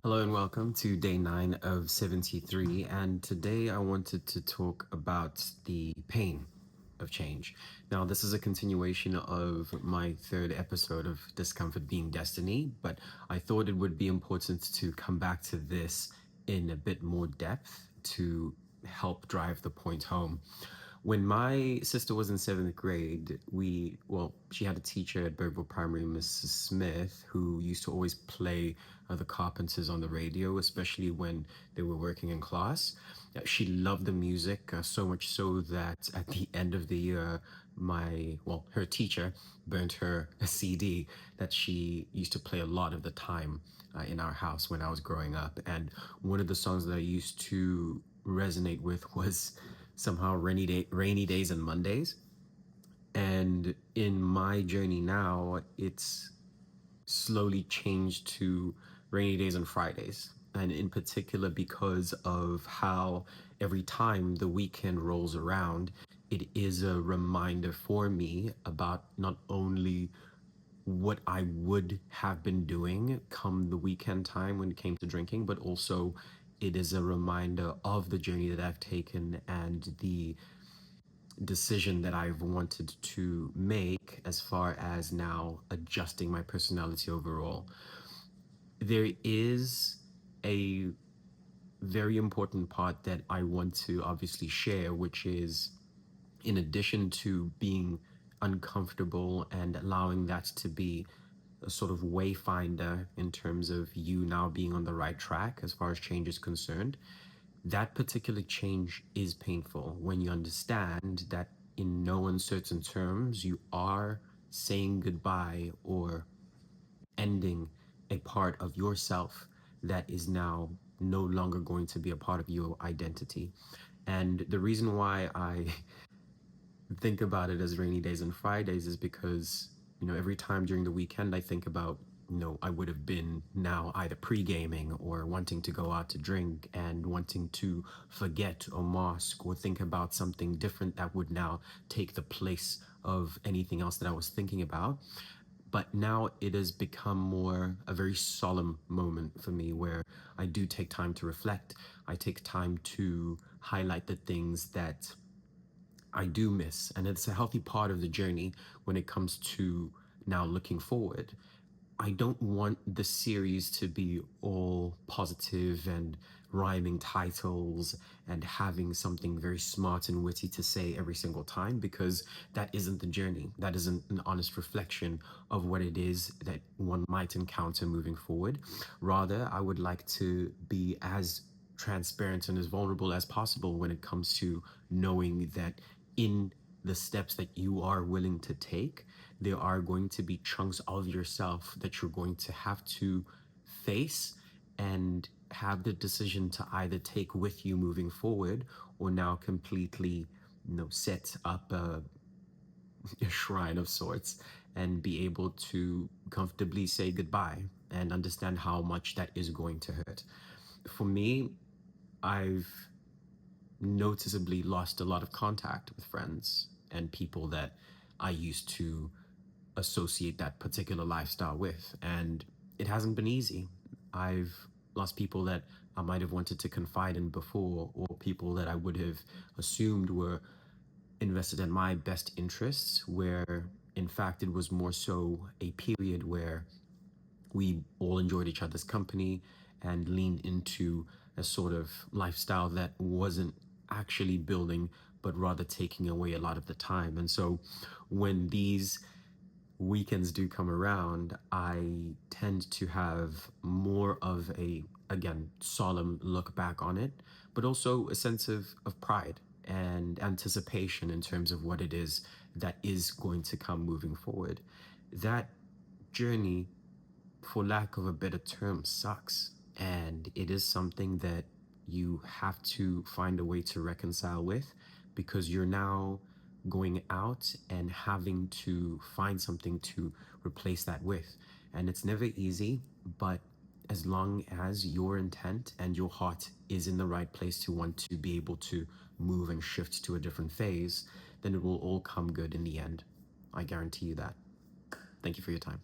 Hello and welcome to day 9 of 73. And today I wanted to talk about the pain of change. Now, this is a continuation of my third episode of Discomfort Being Destiny, but I thought it would be important to come back to this in a bit more depth to help drive the point home. When my sister was in seventh grade, she had a teacher at Bergville Primary, Mrs. Smith, who used to always play the Carpenters on the radio, especially when they were working in class. She loved the music so much so that at the end of the year, her teacher burnt her a CD that she used to play a lot of the time in our house when I was growing up. And one of the songs that I used to resonate with was somehow rainy days and Mondays. And in my journey now, it's slowly changed to rainy days and Fridays. And in particular, because of how every time the weekend rolls around, it is a reminder for me about not only what I would have been doing come the weekend time when it came to drinking, but also it is a reminder of the journey that I've taken and the decision that I've wanted to make as far as now adjusting my personality overall. There is a very important part that I want to obviously share, which is in addition to being uncomfortable and allowing that to be a sort of wayfinder in terms of you now being on the right track as far as change is concerned, that particular change is painful when you understand that in no uncertain terms you are saying goodbye or ending a part of yourself that is now no longer going to be a part of your identity. And the reason why I think about it as rainy days and Fridays is because, every time during the weekend I think about, I would have been now either pre-gaming or wanting to go out to drink and wanting to forget or mask or think about something different that would now take the place of anything else that I was thinking about. But now it has become more a very solemn moment for me where I do take time to reflect. I take time to highlight the things that I do miss. And it's a healthy part of the journey when it comes to now looking forward. I don't want the series to be all positive and rhyming titles and having something very smart and witty to say every single time, because that isn't the journey. That isn't an honest reflection of what it is that one might encounter moving forward. Rather, I would like to be as transparent and as vulnerable as possible when it comes to knowing that in the steps that you are willing to take, there are going to be chunks of yourself that you're going to have to face and have the decision to either take with you moving forward or now completely, set up a shrine of sorts and be able to comfortably say goodbye and understand how much that is going to hurt. For me, I've noticeably lost a lot of contact with friends and people that I used to associate that particular lifestyle with. And it hasn't been easy. I've lost people that I might have wanted to confide in before, or people that I would have assumed were invested in my best interests, where in fact it was more so a period where we all enjoyed each other's company and leaned into a sort of lifestyle that wasn't actually building, but rather taking away a lot of the time. And so when these weekends do come around, I tend to have more of a, again, solemn look back on it, but also a sense of pride and anticipation in terms of what it is that is going to come moving forward. That journey, for lack of a better term, sucks. And it is something that you have to find a way to reconcile with, because you're now going out and having to find something to replace that with. And it's never easy, but as long as your intent and your heart is in the right place to want to be able to move and shift to a different phase, then it will all come good in the end. I guarantee you that. Thank you for your time.